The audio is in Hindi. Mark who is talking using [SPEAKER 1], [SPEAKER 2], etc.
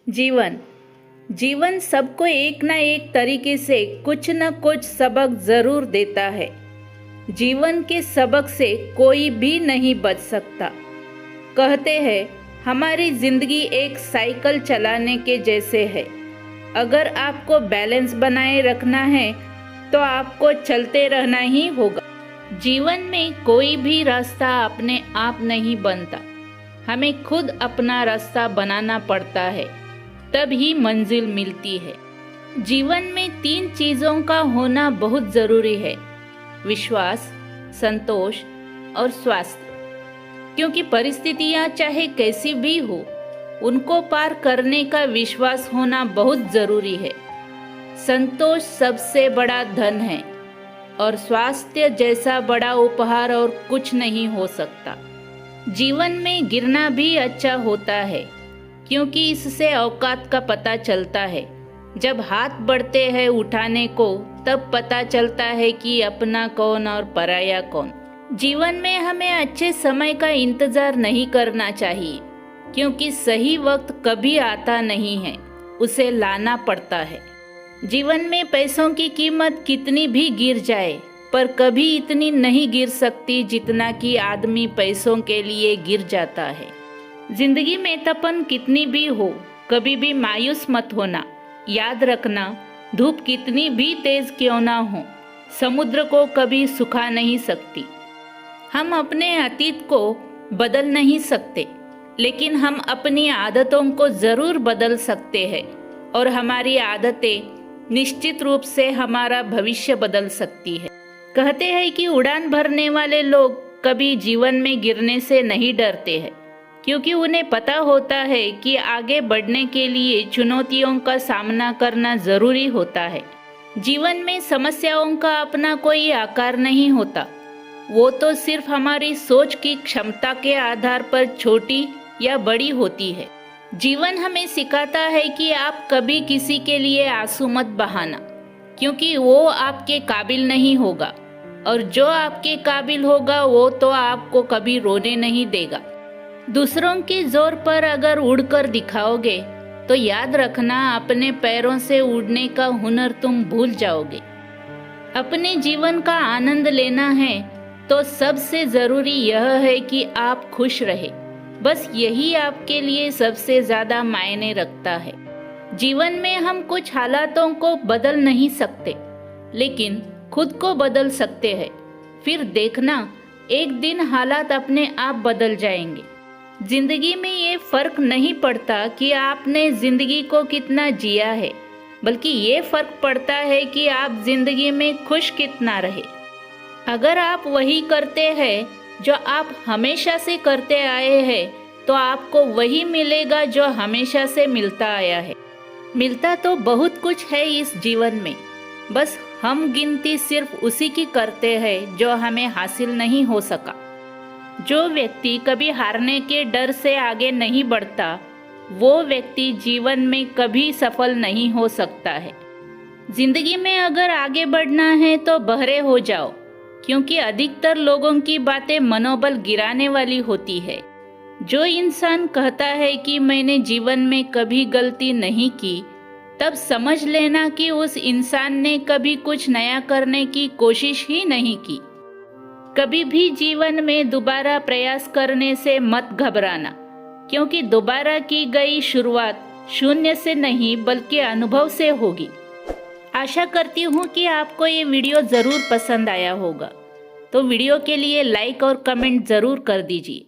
[SPEAKER 1] जीवन जीवन सबको एक ना एक तरीके से कुछ न कुछ सबक ज़रूर देता है। जीवन के सबक से कोई भी नहीं बच सकता। कहते हैं हमारी ज़िंदगी एक साइकिल चलाने के जैसे है। अगर आपको बैलेंस बनाए रखना है तो आपको चलते रहना ही होगा। जीवन में कोई भी रास्ता अपने आप नहीं बनता, हमें खुद अपना रास्ता बनाना पड़ता है, तब ही मंजिल मिलती है। जीवन में 3 चीज़ों का होना बहुत ज़रूरी है: विश्वास, संतोष और स्वास्थ्य। क्योंकि परिस्थितियाँ चाहे कैसी भी हो, उनको पार करने का विश्वास होना बहुत ज़रूरी है। संतोष सबसे बड़ा धन है और स्वास्थ्य जैसा बड़ा उपहार और कुछ नहीं हो सकता। जीवन में गिरना भी अच्छा होता है, क्योंकि इससे औकात का पता चलता है। जब हाथ बढ़ते हैं उठाने को, तब पता चलता है कि अपना कौन और पराया कौन। जीवन में हमें अच्छे समय का इंतजार नहीं करना चाहिए, क्योंकि सही वक्त कभी आता नहीं है, उसे लाना पड़ता है। जीवन में पैसों की कीमत कितनी भी गिर जाए, पर कभी इतनी नहीं गिर सकती जितना कि आदमी पैसों के लिए गिर जाता है। जिंदगी में तपन कितनी भी हो, कभी भी मायूस मत होना। याद रखना, धूप कितनी भी तेज क्यों ना हो, समुद्र को कभी सुखा नहीं सकती। हम अपने अतीत को बदल नहीं सकते, लेकिन हम अपनी आदतों को ज़रूर बदल सकते हैं, और हमारी आदतें निश्चित रूप से हमारा भविष्य बदल सकती है। कहते हैं कि उड़ान भरने वाले लोग कभी जीवन में गिरने से नहीं डरते हैं, क्योंकि उन्हें पता होता है कि आगे बढ़ने के लिए चुनौतियों का सामना करना ज़रूरी होता है। जीवन में समस्याओं का अपना कोई आकार नहीं होता, वो तो सिर्फ हमारी सोच की क्षमता के आधार पर छोटी या बड़ी होती है। जीवन हमें सिखाता है कि आप कभी किसी के लिए आंसू मत बहाना, क्योंकि वो आपके काबिल नहीं होगा, और जो आपके काबिल होगा वो तो आपको कभी रोने नहीं देगा। दूसरों के जोर पर अगर उड़कर दिखाओगे तो याद रखना, अपने पैरों से उड़ने का हुनर तुम भूल जाओगे। अपने जीवन का आनंद लेना है तो सबसे ज़रूरी यह है कि आप खुश रहे। बस यही आपके लिए सबसे ज़्यादा मायने रखता है। जीवन में हम कुछ हालातों को बदल नहीं सकते, लेकिन खुद को बदल सकते हैं। फिर देखना, एक दिन हालात अपने आप बदल जाएंगे। जिंदगी में ये फर्क नहीं पड़ता कि आपने जिंदगी को कितना जिया है, बल्कि ये फर्क पड़ता है कि आप जिंदगी में खुश कितना रहे। अगर आप वही करते हैं जो आप हमेशा से करते आए हैं, तो आपको वही मिलेगा जो हमेशा से मिलता आया है। मिलता तो बहुत कुछ है इस जीवन में, बस हम गिनती सिर्फ उसी की करते हैं जो हमें हासिल नहीं हो सका। जो व्यक्ति कभी हारने के डर से आगे नहीं बढ़ता, वो व्यक्ति जीवन में कभी सफल नहीं हो सकता है। जिंदगी में अगर आगे बढ़ना है तो बहरे हो जाओ, क्योंकि अधिकतर लोगों की बातें मनोबल गिराने वाली होती है। जो इंसान कहता है कि मैंने जीवन में कभी गलती नहीं की, तब समझ लेना कि उस इंसान ने कभी कुछ नया करने की कोशिश ही नहीं की। कभी भी जीवन में दोबारा प्रयास करने से मत घबराना, क्योंकि दोबारा की गई शुरुआत शून्य से नहीं बल्कि अनुभव से होगी। आशा करती हूँ कि आपको ये वीडियो ज़रूर पसंद आया होगा, तो वीडियो के लिए लाइक और कमेंट ज़रूर कर दीजिए।